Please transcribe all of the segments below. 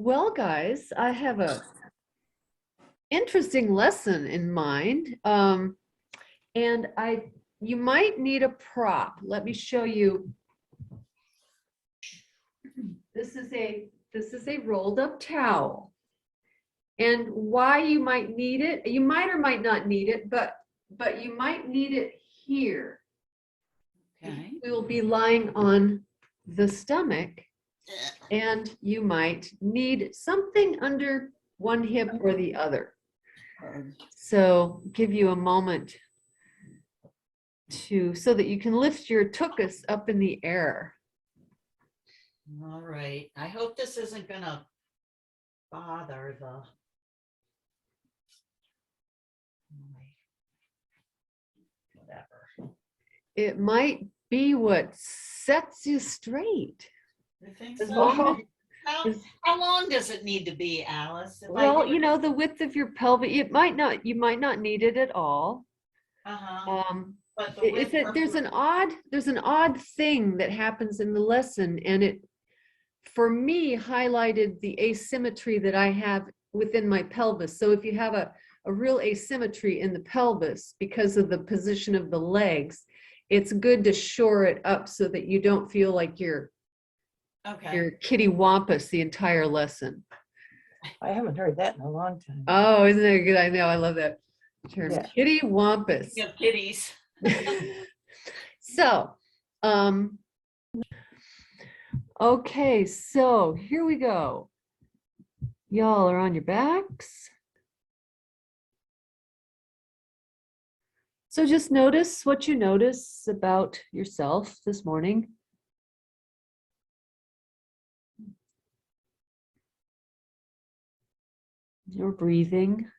Well, guys, I have a interesting lesson in mind. And you might need a prop. Let me show you. This is a rolled up towel. And why you might need it, you might or might not need it, but you might need it here. Okay. We will be lying on the stomach, and you might need something under one hip or the other. So give you a moment so that you can lift your tuchus up in the air. All right. I hope this isn't gonna bother the whatever. It might be what sets you straight. I think As so. long How long does it need to be, Alice? Well, you know, the width of your pelvic, you might not need it at all. But the width there's an odd thing that happens in the lesson, and it, for me, highlighted the asymmetry that I have within my pelvis. So if you have a real asymmetry in the pelvis because of the position of the legs, it's good to shore it up so that you don't feel like you're kitty wampus the entire lesson. I haven't heard that in a long time. Oh, isn't that good? I know, I love that term, Yeah. kitty wampus. Yeah, kitties. So, okay, so here we go. Y'all are on your backs. So just notice what you notice about yourself this morning. Your breathing,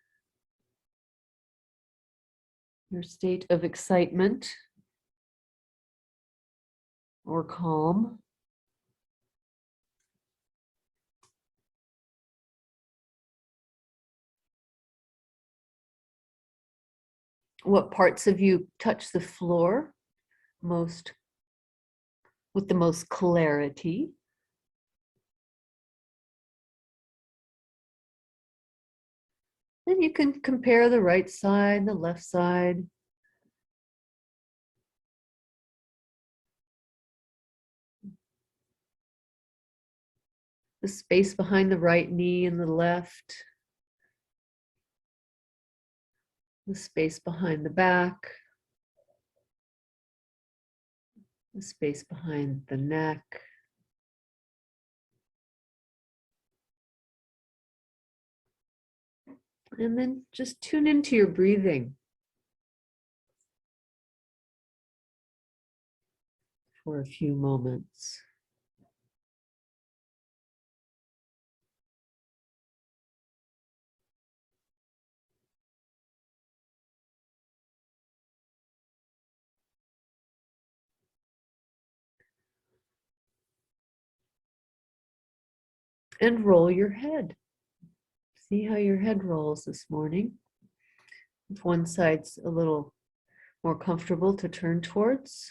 your state of excitement or calm. What parts of you touch the floor with the most clarity? Then you can compare the right side, the left side. The space behind the right knee and the left. The space behind the back. The space behind the neck. And then just tune into your breathing for a few moments. And roll your head. See how your head rolls this morning. If one side's a little more comfortable to turn towards.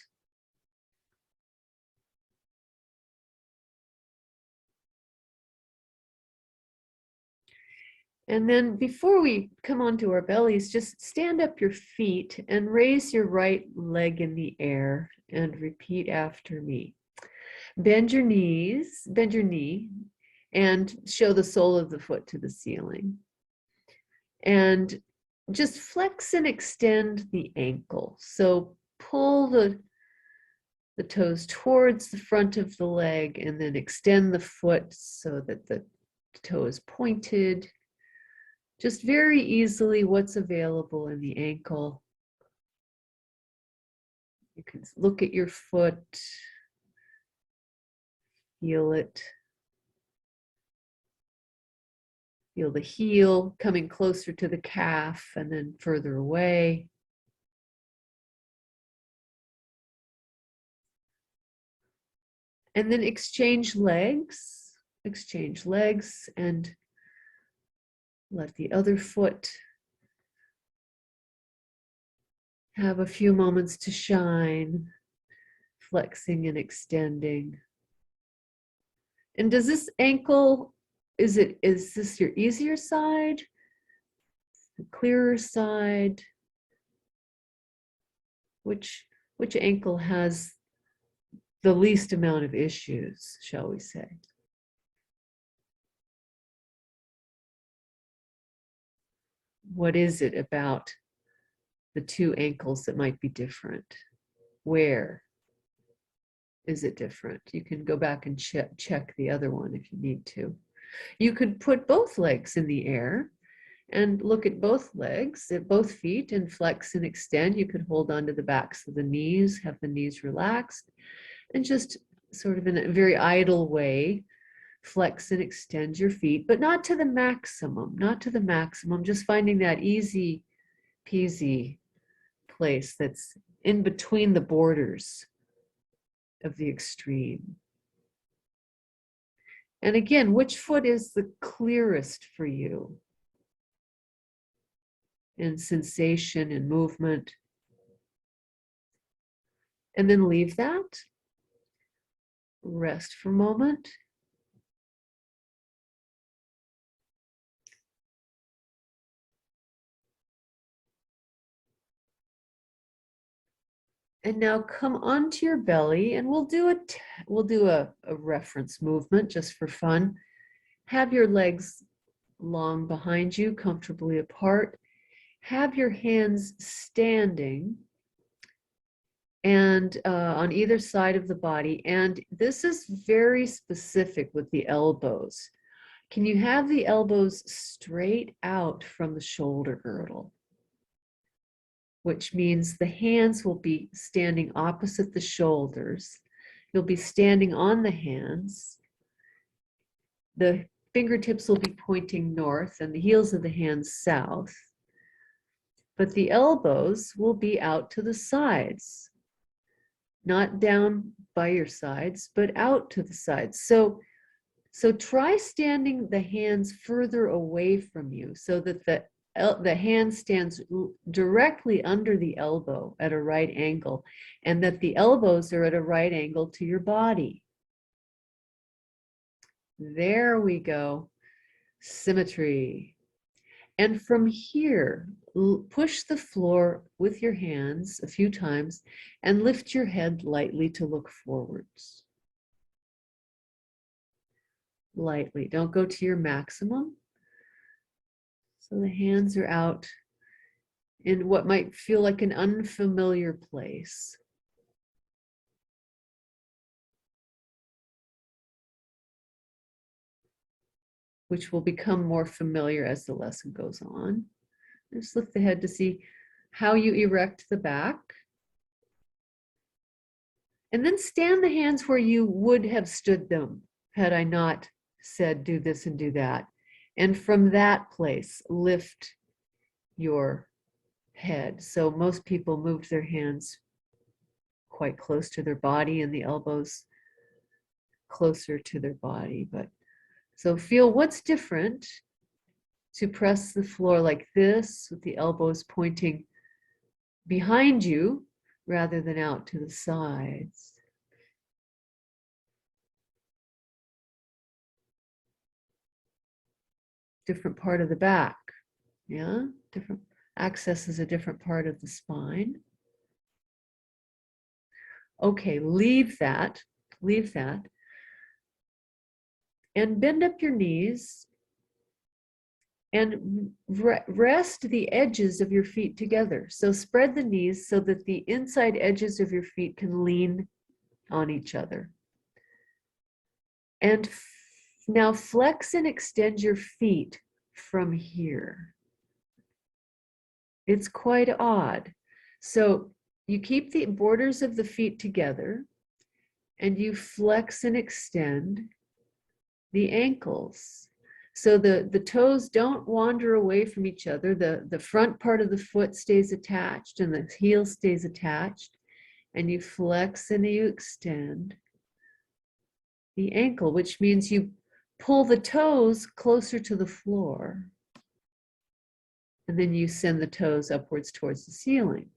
And then before we come onto our bellies, just stand up your feet and raise your right leg in the air and repeat after me. Bend your knee and show the sole of the foot to the ceiling. And just flex and extend the ankle. So pull the toes towards the front of the leg and then extend the foot so that the toe is pointed. Just very easily what's available in the ankle. You can look at your foot, feel it. Feel the heel coming closer to the calf and then further away. And then exchange legs and let the other foot have a few moments to shine, flexing and extending. And does this ankle is this your easier side, the clearer side? Which ankle has the least amount of issues, shall we say? What is it about the two ankles that might be different? Where is it different? You can go back and check the other one if you need to. You could put both legs in the air and look at both legs, at both feet, and flex and extend. You could hold onto the backs of the knees, have the knees relaxed, and just sort of in a very idle way, flex and extend your feet, but not to the maximum, just finding that easy peasy place that's in between the borders of the extreme. And again, which foot is the clearest for you in sensation and movement? And then leave that. Rest for a moment. And now come onto your belly, and we'll do a reference movement just for fun. Have your legs long behind you, comfortably apart. Have your hands standing and on either side of the body. And this is very specific with the elbows. Can you have the elbows straight out from the shoulder girdle? Which means the hands will be standing opposite the shoulders. You'll be standing on the hands. The fingertips will be pointing north and the heels of the hands south. But the elbows will be out to the sides, not down by your sides, but out to the sides. So try standing the hands further away from you so that the hand stands directly under the elbow at a right angle, and that the elbows are at a right angle to your body. There we go. Symmetry. And from here, push the floor with your hands a few times and lift your head lightly to look forwards. Lightly. Don't go to your maximum. So the hands are out in what might feel like an unfamiliar place. Which will become more familiar as the lesson goes on. Just lift the head to see how you erect the back. And then stand the hands where you would have stood them had I not said do this and do that. And from that place, lift your head. So most people moved their hands quite close to their body and the elbows closer to their body. But so feel what's different to press the floor like this with the elbows pointing behind you rather than out to the sides. Different part of the back, yeah? Different accesses a different part of the spine. Okay, leave that. And bend up your knees and rest the edges of your feet together. So spread the knees so that the inside edges of your feet can lean on each other. And now flex and extend your feet from here. It's quite odd. So you keep the borders of the feet together and you flex and extend the ankles. So the toes don't wander away from each other. The front part of the foot stays attached and the heel stays attached. And you flex and you extend the ankle, which means you pull the toes closer to the floor. And then you send the toes upwards towards the ceiling.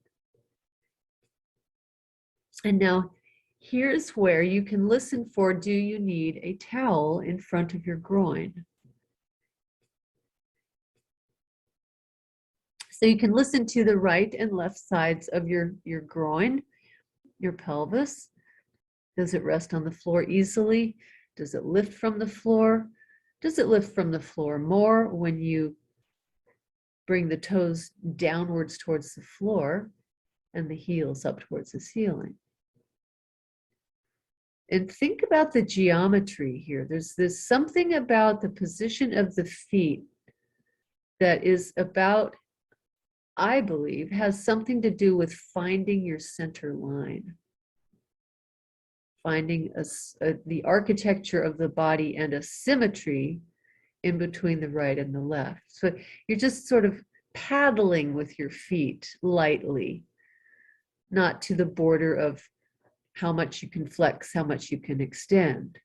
And now here's where you can listen for, do you need a towel in front of your groin? So you can listen to the right and left sides of your groin, your pelvis. Does it rest on the floor easily? Does it lift from the floor? Does it lift from the floor more when you bring the toes downwards towards the floor and the heels up towards the ceiling? And think about the geometry here. There's something about the position of the feet that is about, I believe, has something to do with finding your center line, finding the architecture of the body and a symmetry in between the right and the left. So you're just sort of paddling with your feet lightly, not to the border of how much you can flex, how much you can extend.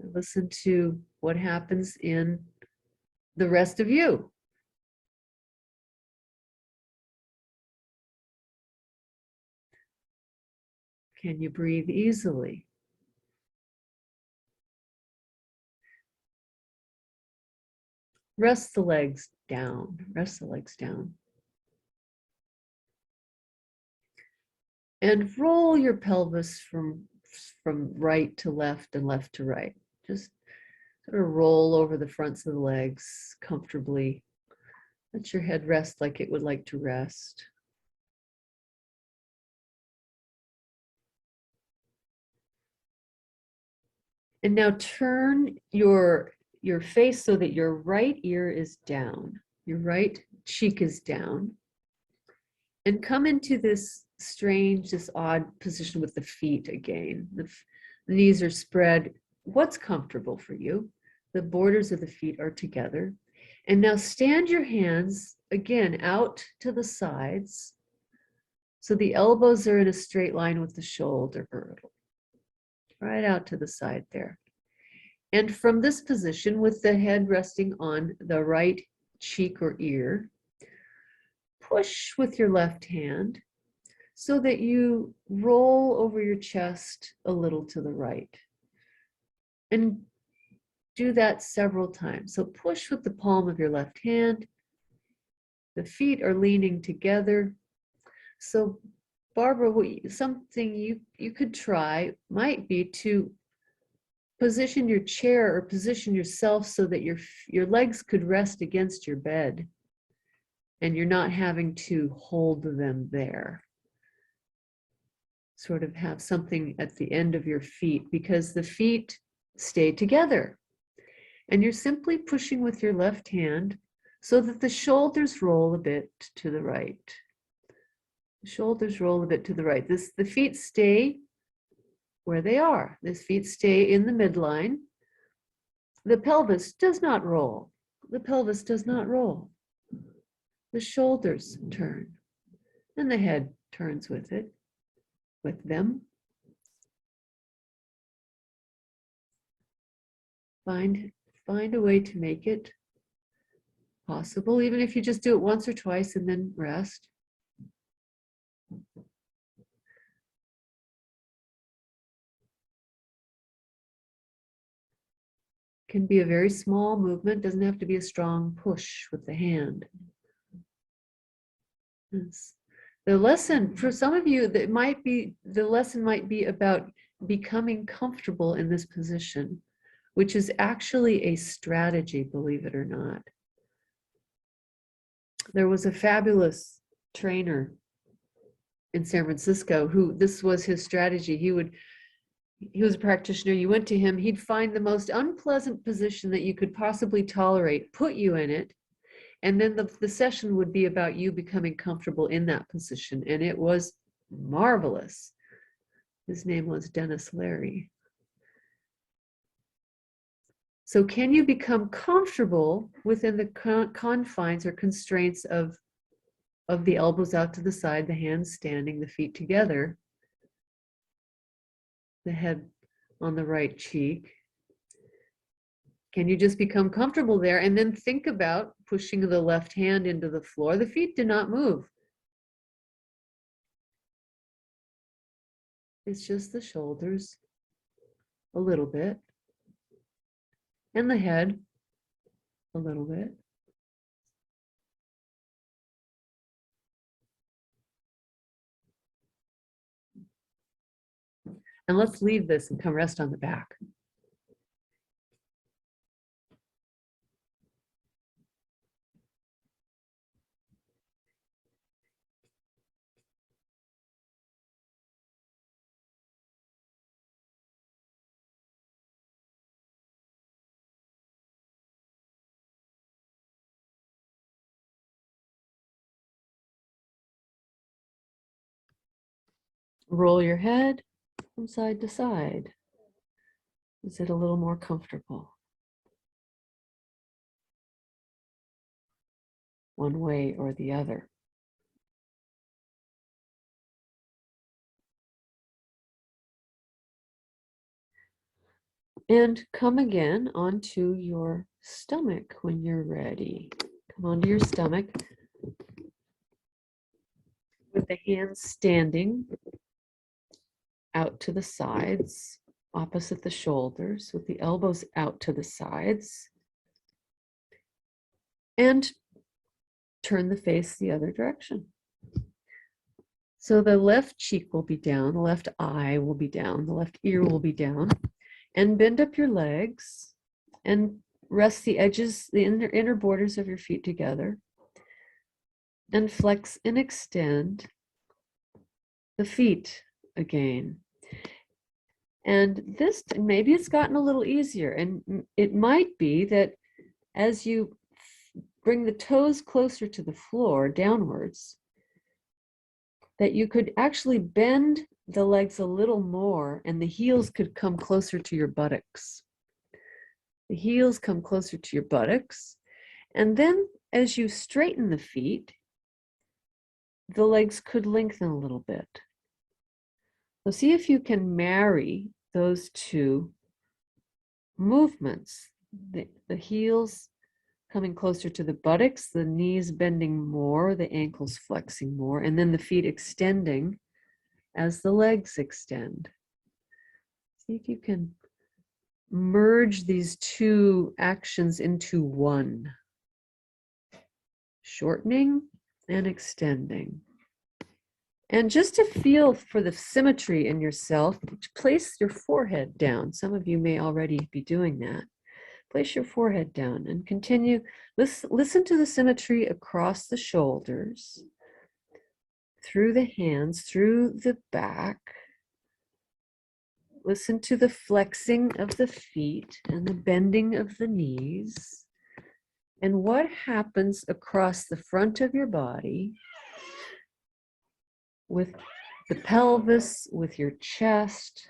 Listen to what happens in the rest of you. Can you breathe easily? Rest the legs down, rest the legs down. And roll your pelvis from right to left and left to right. Just sort of roll over the fronts of the legs comfortably. Let your head rest like it would like to rest. And now turn your face so that your right ear is down, your right cheek is down, and come into this strange, this odd position with the feet again. The knees are spread. What's comfortable for you? The borders of the feet are together. And now stand your hands again out to the sides. So the elbows are in a straight line with the shoulder girdle. Right out to the side there. And from this position, with the head resting on the right cheek or ear, push with your left hand so that you roll over your chest a little to the right. And do that several times. So push with the palm of your left hand. The feet are leaning together. So Barbara, something you could try might be to position your chair or position yourself so that your legs could rest against your bed and you're not having to hold them there. Sort of have something at the end of your feet because the feet stay together. And you're simply pushing with your left hand so that the shoulders roll a bit to the right. The shoulders roll a bit to the right. The feet stay where they are. The feet stay in the midline. The pelvis does not roll. The pelvis does not roll. The shoulders turn and the head turns with it, with them. Find a way to make it possible, even if you just do it once or twice and then rest. Can be a very small movement, doesn't have to be a strong push with the hand. Yes. The lesson, for some of you, the lesson might be about becoming comfortable in this position, which is actually a strategy, believe it or not. There was a fabulous trainer in San Francisco who this was his strategy. He was a practitioner. You went to him, he'd find the most unpleasant position that you could possibly tolerate, put you in it, and then the session would be about you becoming comfortable in that position. And it was marvelous. His name was Dennis Larry. So can you become comfortable within the confines or constraints of the elbows out to the side, the hands standing, the feet together, the head on the right cheek? Can you just become comfortable there and then think about pushing the left hand into the floor? The feet do not move. It's just the shoulders a little bit and the head a little bit. And let's leave this and come rest on the back. Roll your head from side to side. Is it a little more comfortable? One way or the other. And come again onto your stomach when you're ready. Come onto your stomach with the hands standing out to the sides, opposite the shoulders, with the elbows out to the sides. And turn the face the other direction. So the left cheek will be down, the left eye will be down, the left ear will be down. And bend up your legs and rest the edges, the inner borders of your feet together. And flex and extend the feet again. And this, maybe it's gotten a little easier. And it might be that as you bring the toes closer to the floor, downwards, that you could actually bend the legs a little more and the heels could come closer to your buttocks. The heels come closer to your buttocks. And then as you straighten the feet, the legs could lengthen a little bit. So see if you can marry those two movements. The heels coming closer to the buttocks, the knees bending more, the ankles flexing more, and then the feet extending as the legs extend. See if you can merge these two actions into one. Shortening and extending. And just to feel for the symmetry in yourself, place your forehead down. Some of you may already be doing that. Place your forehead down and continue. Listen to the symmetry across the shoulders, through the hands, through the back. Listen to the flexing of the feet and the bending of the knees. And what happens across the front of your body with the pelvis, with your chest.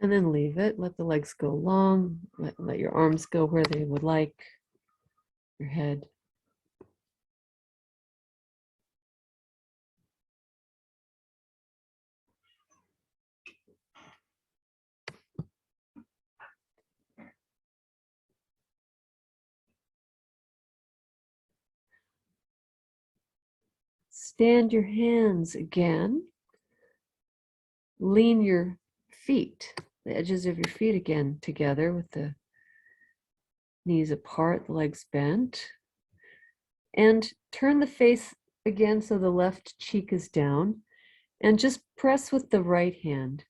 And then leave it. Let the legs go long. Let your arms go where they would like. Your head. Stand your hands again. Lean your feet, the edges of your feet again together with the knees apart, the legs bent. And turn the face again so the left cheek is down. And just press with the right hand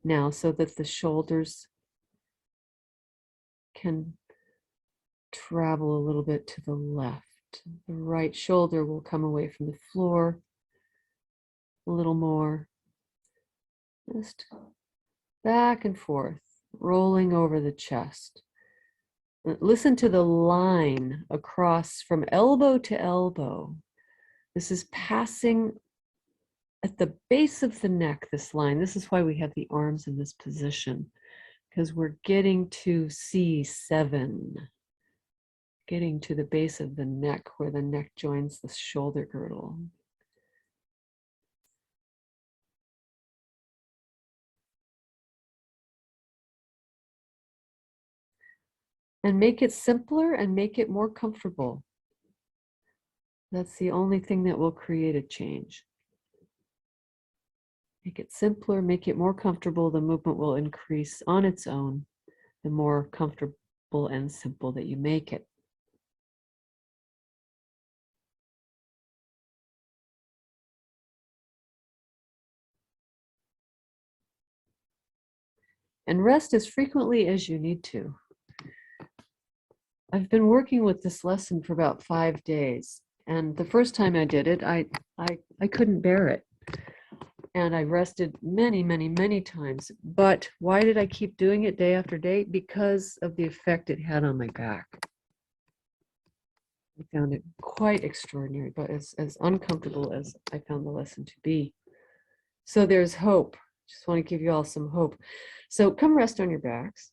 now so that the shoulders can travel a little bit to the left. The right shoulder will come away from the floor a little more. Just back and forth, rolling over the chest. Listen to the line across from elbow to elbow. This is passing at the base of the neck, this line. This is why we have the arms in this position, because we're getting to C7, getting to the base of the neck where the neck joins the shoulder girdle. And make it simpler and make it more comfortable. That's the only thing that will create a change. Make it simpler, make it more comfortable. The movement will increase on its own, the more comfortable and simple that you make it. and rest as frequently as you need to. I've been working with this lesson for about 5 days, and the first time I did it, I couldn't bear it. And I rested many, many, many times. But why did I keep doing it day after day? Because of the effect it had on my back. I found it quite extraordinary, but as uncomfortable as I found the lesson to be. So there's hope. Just want to give you all some hope. So come rest on your backs.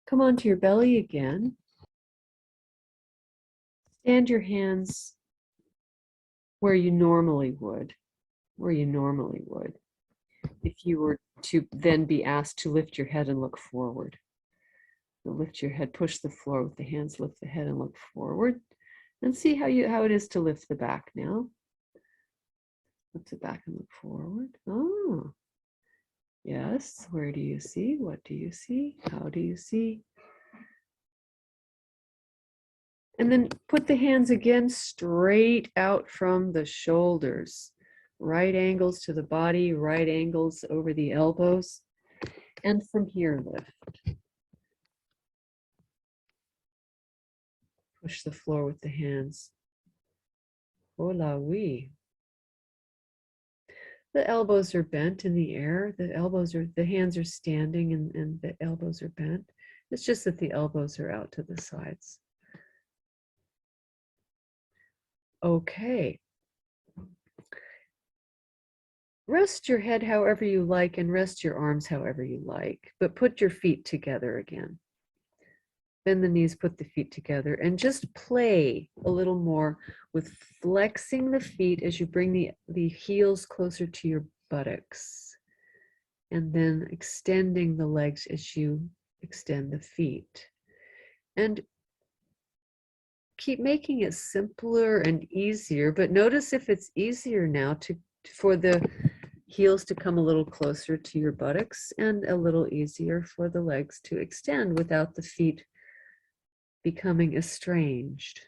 Come onto your belly again. Stand your hands where you normally would, if you were to then be asked to lift your head and look forward. So lift your head, push the floor with the hands, lift the head and look forward. And see how it is to lift the back now. Lift the back and look forward. Oh, yes. Where do you see? What do you see? How do you see? And then put the hands again straight out from the shoulders. Right angles to the body, right angles over the elbows. And from here, lift. Push the floor with the hands. Hola, oui. The elbows are bent in the air. The hands are standing and the elbows are bent. It's just that the elbows are out to the sides. Okay. Rest your head however you like and rest your arms however you like, but put your feet together again. Bend the knees, put the feet together, and just play a little more with flexing the feet as you bring the heels closer to your buttocks, and then extending the legs as you extend the feet. And keep making it simpler and easier, but notice if it's easier now for the heels to come a little closer to your buttocks and a little easier for the legs to extend without the feet becoming estranged.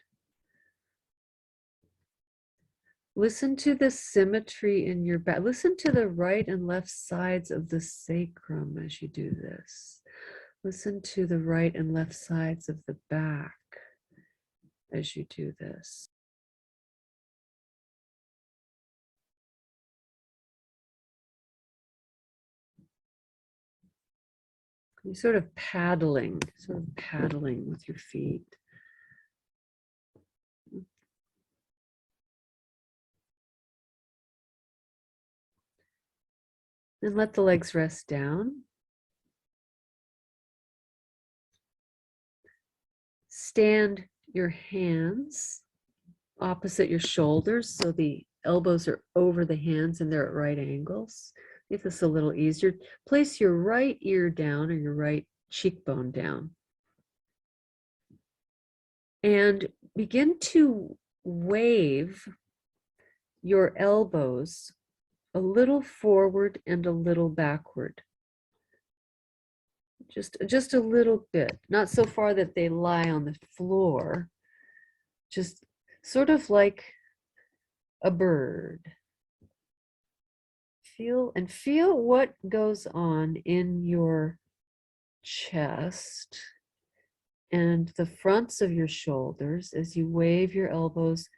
Listen to the symmetry in your back. Listen to the right and left sides of the sacrum as you do this. Listen to the right and left sides of the back as you do this. You're sort of paddling with your feet. Then let the legs rest down. Stand your hands opposite your shoulders so the elbows are over the hands and they're at right angles. Make this a little easier. Place your right ear down or your right cheekbone down. And begin to wave your elbows a little forward and a little backward. Just a little bit, not so far that they lie on the floor, just sort of like a bird. Feel what goes on in your chest and the fronts of your shoulders as you wave your elbows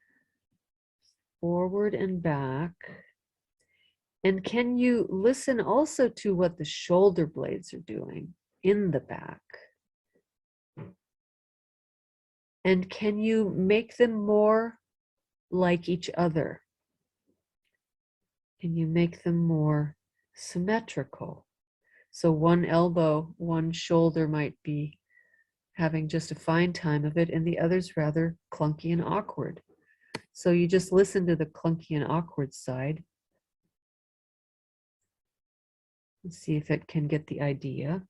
forward and back. And can you listen also to what the shoulder blades are doing? in the back? And can you make them more like each other? Can you make them more symmetrical? So one elbow, one shoulder might be having just a fine time of it, and the other's rather clunky and awkward. So you just listen to the clunky and awkward side and see if it can get the idea.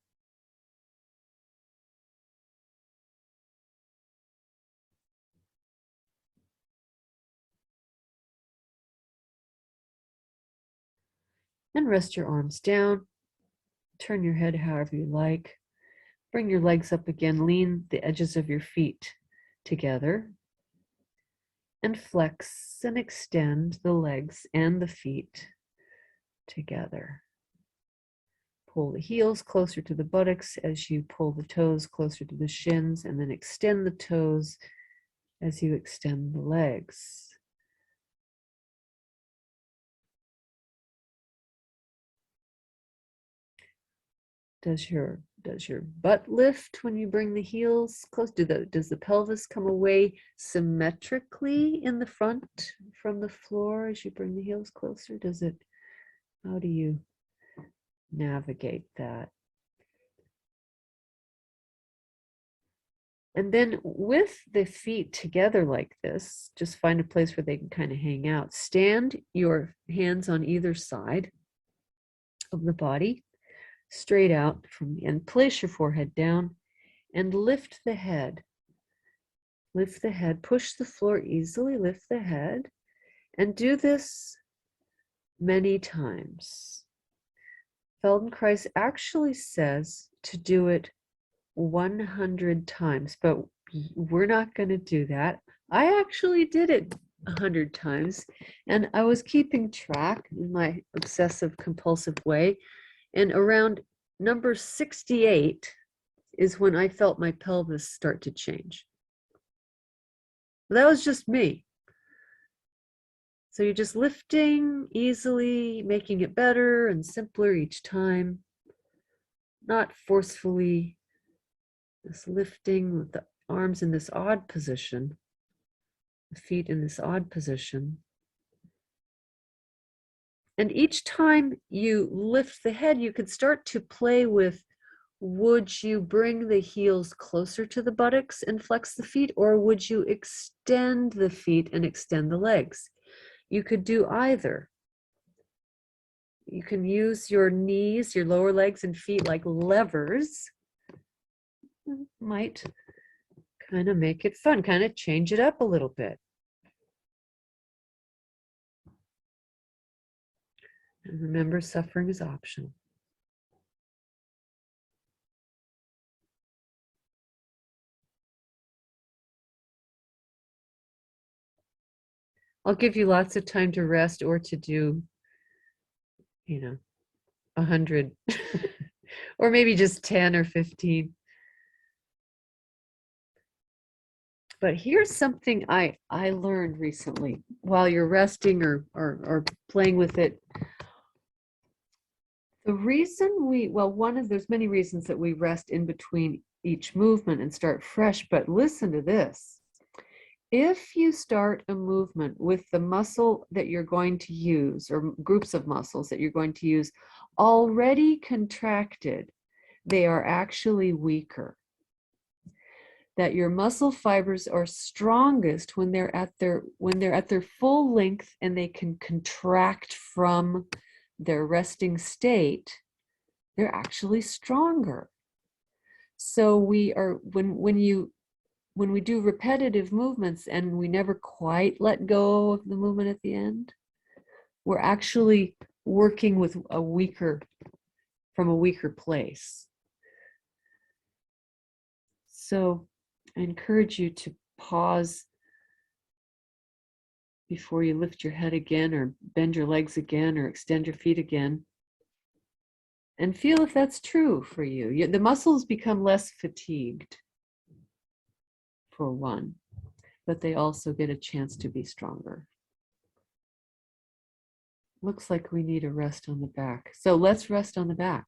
And rest your arms down. Turn your head however you like. Bring your legs up again. Lean the edges of your feet together. And flex and extend the legs and the feet together. Pull the heels closer to the buttocks as you pull the toes closer to the shins, and then extend the toes as you extend the legs. Does your butt lift when you bring the heels close? Does the pelvis come away symmetrically in the front from the floor as you bring the heels closer? Does it? How do you navigate that? And then with the feet together like this, just find a place where they can kind of hang out. Stand your hands on either side of the body, straight out and place your forehead down and lift the head. Lift the head, push the floor easily, lift the head, and do this many times. Feldenkrais actually says to do it 100 times, but we're not going to do that. I actually did it 100 times, and I was keeping track in my obsessive compulsive way, and around number 68 is when I felt my pelvis start to change. That was just me. So you're just lifting easily, making it better and simpler each time, not forcefully. Just lifting with the arms in this odd position, the feet in this odd position. And each time you lift the head, you could start to play with, would you bring the heels closer to the buttocks and flex the feet, or would you extend the feet and extend the legs? You could do either. You can use your knees, your lower legs and feet like levers. Might kind of make it fun, kind of change it up a little bit. And remember, suffering is optional. I'll give you lots of time to rest or to do, 100 or maybe just 10 or 15. But here's something I learned recently while you're resting or playing with it. The reason there's many reasons that we rest in between each movement and start fresh, but listen to this. If you start a movement with the muscle that you're going to use, or groups of muscles that you're going to use, already contracted, they are actually weaker. That your muscle fibers are strongest when they're at their full length and they can contract from their resting state. They're actually stronger. So when we do repetitive movements and we never quite let go of the movement at the end, we're actually working with from a weaker place. So I encourage you to pause before you lift your head again or bend your legs again or extend your feet again, and feel if that's true for you. The muscles become less fatigued, for one, but they also get a chance to be stronger. Looks like we need a rest on the back. So let's rest on the back.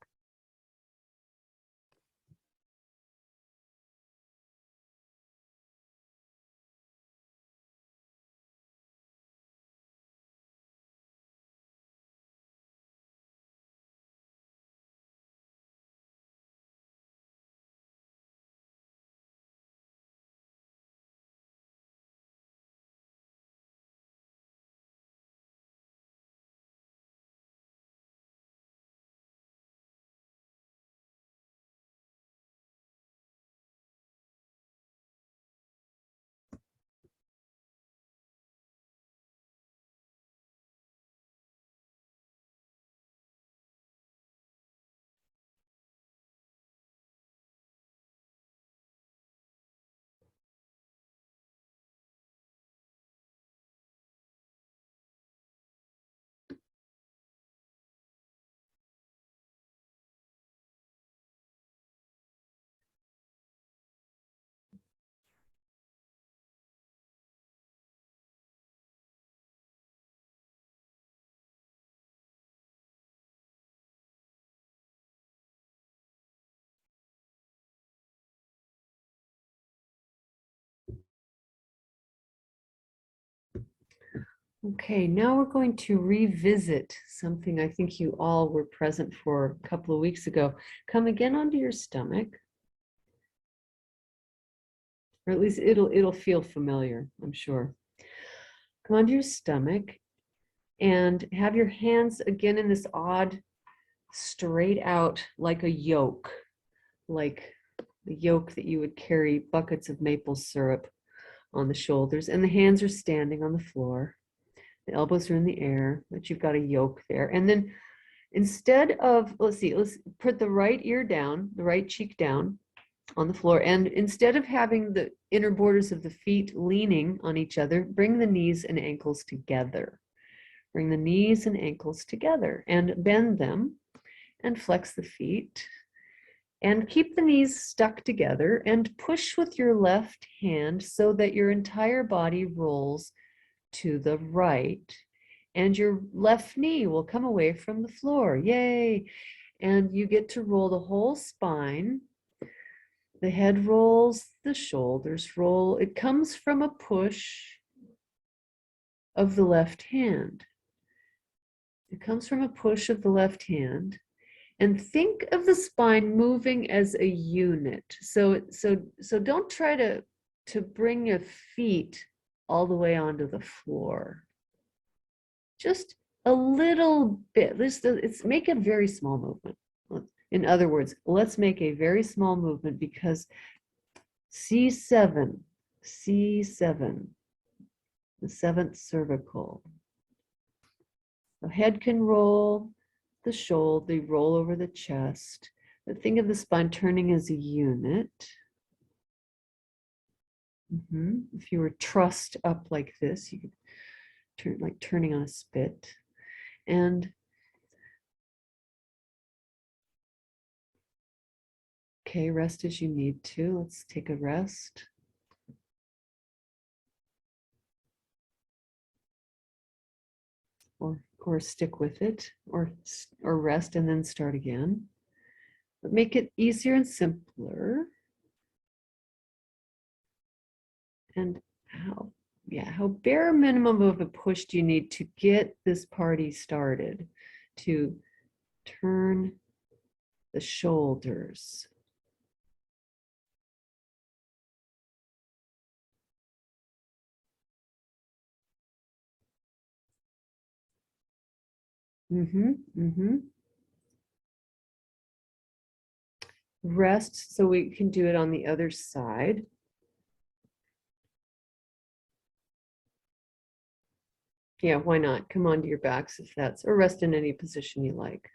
Okay, now we're going to revisit something I think you all were present for a couple of weeks ago. Come again onto your stomach. Or at least it'll feel familiar, I'm sure. Come onto your stomach and have your hands again in this odd straight out like a yoke, like the yoke that you would carry buckets of maple syrup on the shoulders, and the hands are standing on the floor. The elbows are in the air, but you've got a yoke there. And then instead of, let's put the right ear down, the right cheek down on the floor. And instead of having the inner borders of the feet leaning on each other, bring the knees and ankles together. Bring the knees and ankles together and bend them and flex the feet. And keep the knees stuck together and push with your left hand so that your entire body rolls to the right, and your left knee will come away from the floor. Yay! And you get to roll the whole spine. The head rolls, the shoulders roll. It comes from a push of the left hand. It comes from a push of the left hand. And think of the spine moving as a unit. So don't try to bring your feet all the way onto the floor. Just a little bit. Let's make a very small movement. In other words, let's make a very small movement because C7, the seventh cervical. The head can roll, the shoulder, they roll over the chest. But think of the spine turning as a unit. If you were trussed up like this, you could turn like turning on a spit. And okay, rest as you need to. Let's take a rest. Or stick with it, or rest and then start again. But make it easier and simpler. And how bare minimum of a push do you need to get this party started? To turn the shoulders. Rest so we can do it on the other side. Yeah, why not? Come onto your backs if that's, or rest in any position you like.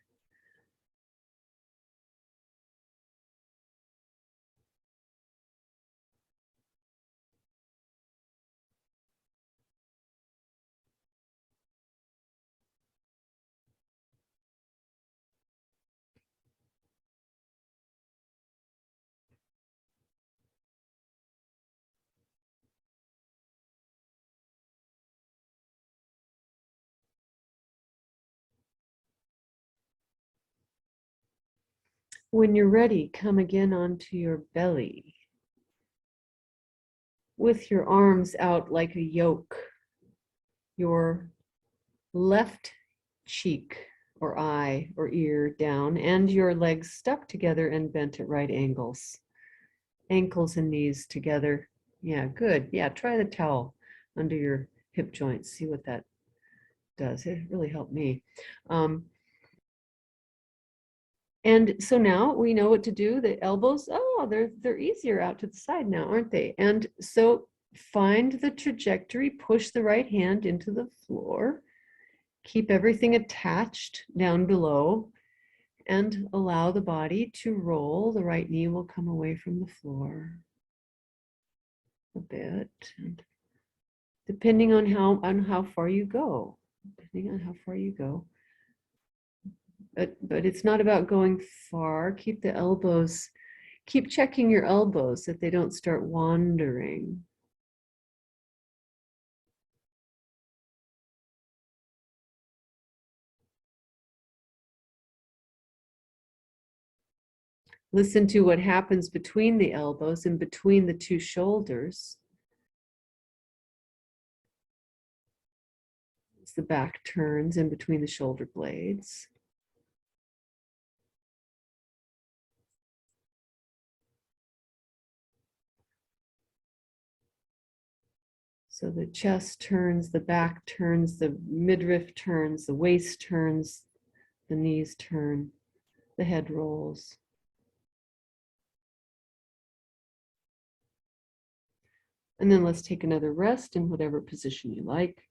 When you're ready, come again onto your belly with your arms out like a yoke, your left cheek or eye or ear down, and your legs stuck together and bent at right angles. Ankles and knees together. Yeah, good. Yeah, try the towel under your hip joints. See what that does. It really helped me. And so now we know what to do. The elbows, oh, they're easier out to the side now, aren't they? And so find the trajectory, push the right hand into the floor, keep everything attached down below, and allow the body to roll. The right knee will come away from the floor a bit, and depending on how far you go, But it's not about going far. Keep the elbows, keep checking your elbows that they don't start wandering. Listen to what happens between the elbows and between the two shoulders. as the back turns in between the shoulder blades. So the chest turns, the back turns, the midriff turns, the waist turns, the knees turn, the head rolls. And then let's take another rest in whatever position you like.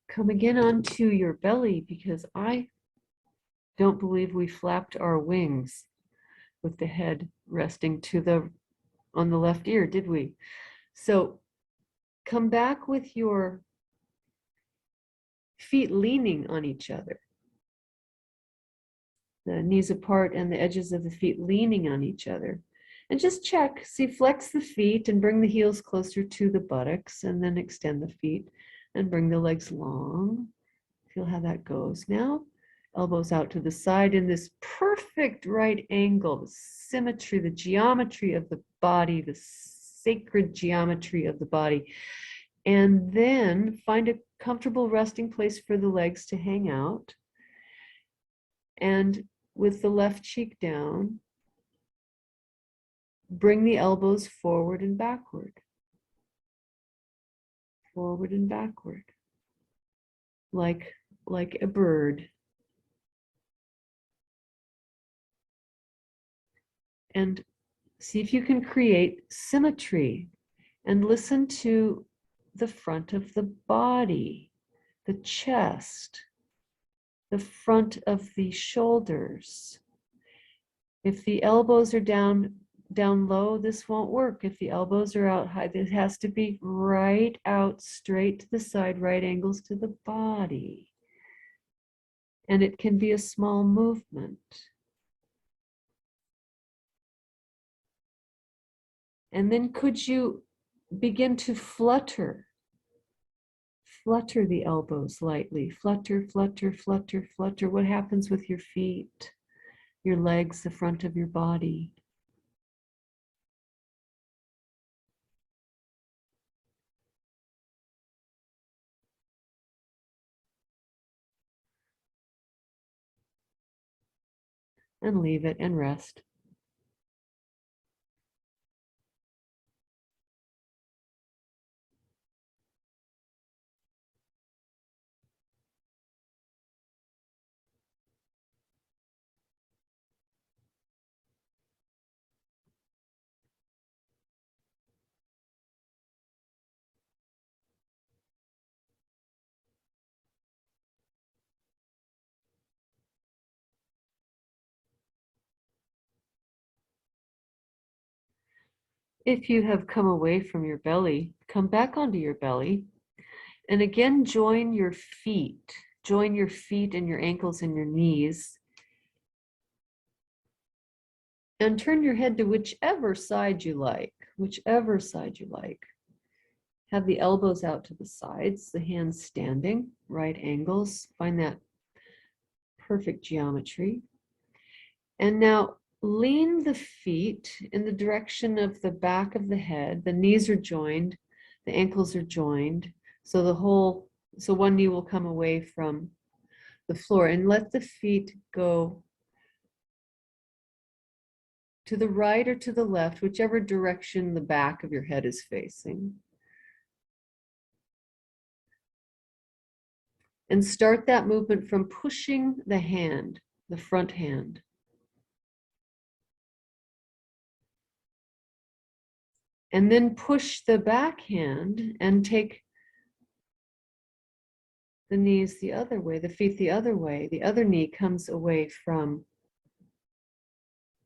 Come again onto your belly, because I don't believe we flapped our wings with the head resting on the left ear, did we? So come back with your feet leaning on each other. The knees apart and the edges of the feet leaning on each other. And just check, see, flex the feet and bring the heels closer to the buttocks, and then extend the feet and bring the legs long. Feel how that goes. Now, elbows out to the side in this perfect right angle, the symmetry, the geometry of the body, the sacred geometry of the body. And then find a comfortable resting place for the legs to hang out. And with the left cheek down, bring the elbows forward and backward. Forward and backward. Like a bird. And see if you can create symmetry, and listen to the front of the body, the chest, the front of the shoulders. If the elbows are down low, this won't work. If the elbows are out high, this has to be right out, straight to the side, right angles to the body. And it can be a small movement. And then could you begin to flutter the elbows lightly. Flutter, flutter, flutter, flutter. What happens with your feet, your legs, the front of your body? And leave it and rest. If you have come away from your belly, come back onto your belly. And again, join your feet. Join your feet and your ankles and your knees. And turn your head to whichever side you like. Whichever side you like. Have the elbows out to the sides, the hands standing, right angles. Find that perfect geometry. And now lean the feet in the direction of the back of the head. The knees are joined, the ankles are joined. So one knee will come away from the floor, and let the feet go to the right or to the left, whichever direction the back of your head is facing. And start that movement from pushing the hand, the front hand. And then push the back hand and take the knees the other way, the feet the other way. The other knee comes away from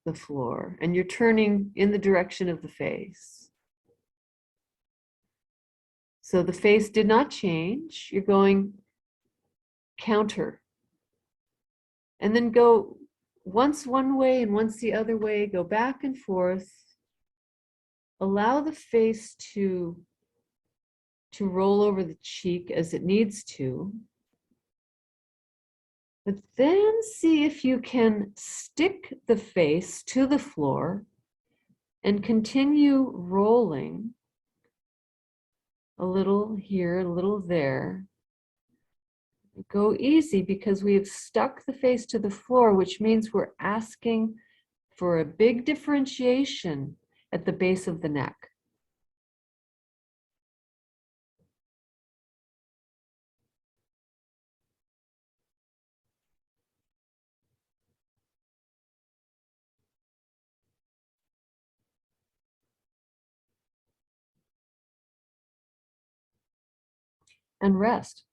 the floor, and you're turning in the direction of the face. So the face did not change. You're going counter. And then go once one way and once the other way, go back and forth. Allow the face to roll over the cheek as it needs to. But then see if you can stick the face to the floor and continue rolling a little here, a little there. Go easy because we have stuck the face to the floor, which means we're asking for a big differentiation at the base of the neck. And rest.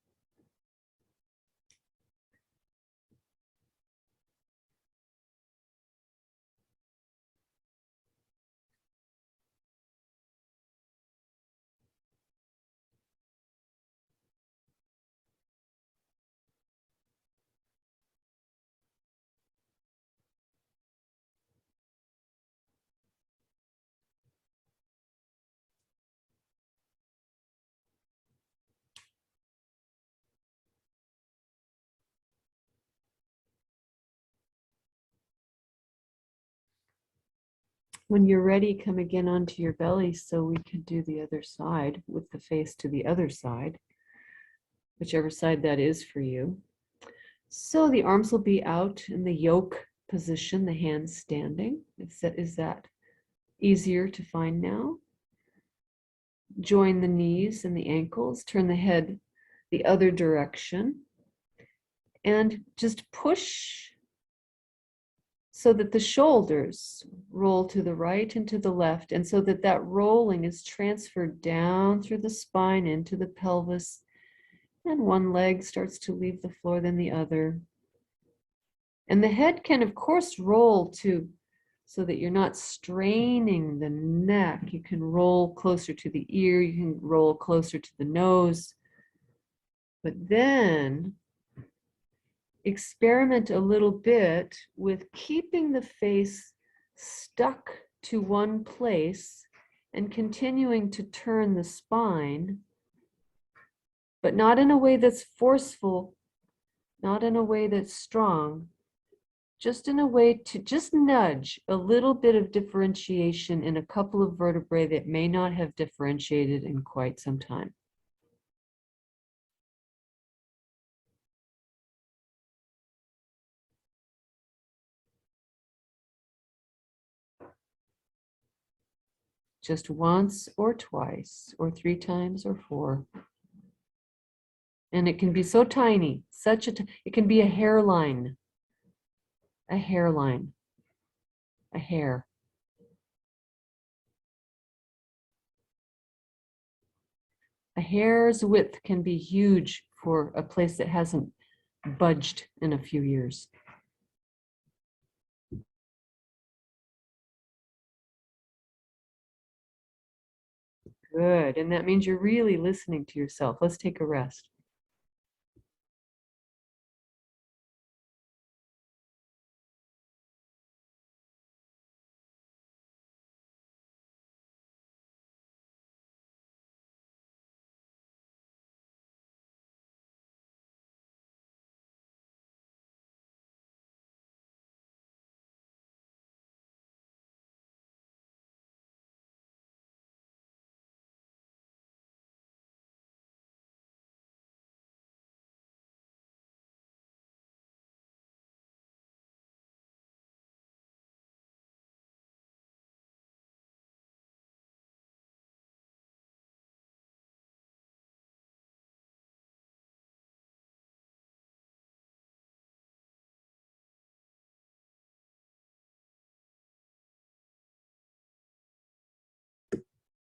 When you're ready, come again onto your belly so we can do the other side with the face to the other side, whichever side that is for you. So the arms will be out in the yoke position, the hands standing. Is that easier to find now? Join the knees and the ankles, turn the head the other direction, and just push so that the shoulders roll to the right and to the left, and so that that rolling is transferred down through the spine into the pelvis, and one leg starts to leave the floor, then the other. And the head can, of course, roll too, so that you're not straining the neck. You can roll closer to the ear, you can roll closer to the nose, but then experiment a little bit with keeping the face stuck to one place and continuing to turn the spine, but not in a way that's forceful, not in a way that's strong, just in a way to just nudge a little bit of differentiation in a couple of vertebrae that may not have differentiated in quite some time. Just once or twice or 3 times or 4. And it can be so tiny, it can be a hairline, a hairline, a hair. A hair's width can be huge for a place that hasn't budged in a few years. Good, and that means you're really listening to yourself. Let's take a rest.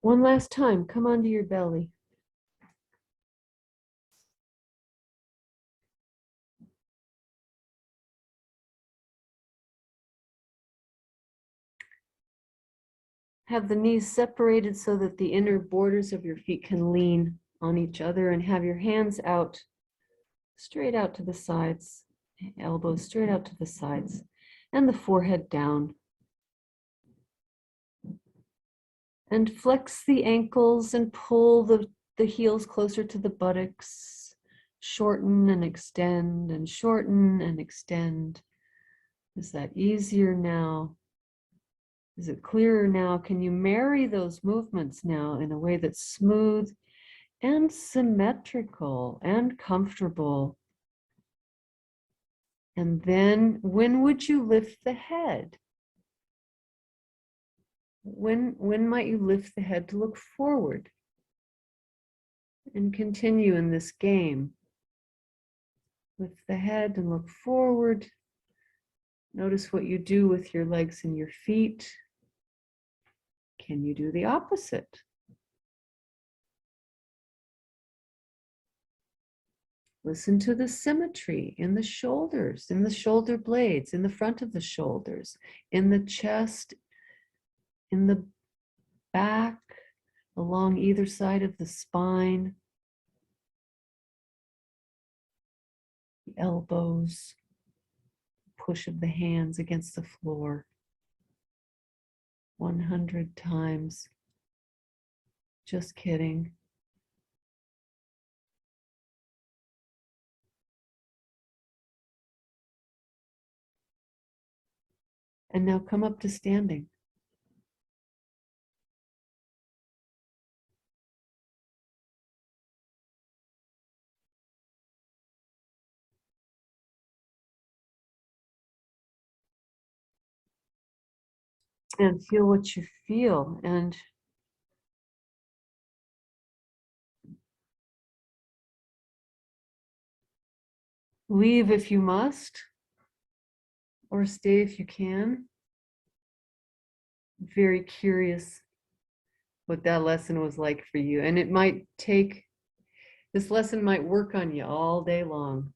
One last time, come onto your belly. Have the knees separated so that the inner borders of your feet can lean on each other, and have your hands out, straight out to the sides, elbows straight out to the sides, and the forehead down. And flex the ankles and pull the heels closer to the buttocks. Shorten and extend and shorten and extend. Is that easier now? Is it clearer now? Can you marry those movements now in a way that's smooth and symmetrical and comfortable? And then when would you lift the head? When might you lift the head to look forward? And continue in this game. Lift the head and look forward. Notice what you do with your legs and your feet. Can you do the opposite? Listen to the symmetry in the shoulders, in the shoulder blades, in the front of the shoulders, in the chest, in the back, along either side of the spine, the elbows, push of the hands against the floor. 100 times. Just kidding. And now come up to standing. And feel what you feel. And leave if you must, or stay if you can. Very curious what that lesson was like for you. And it might take, this lesson might work on you all day long.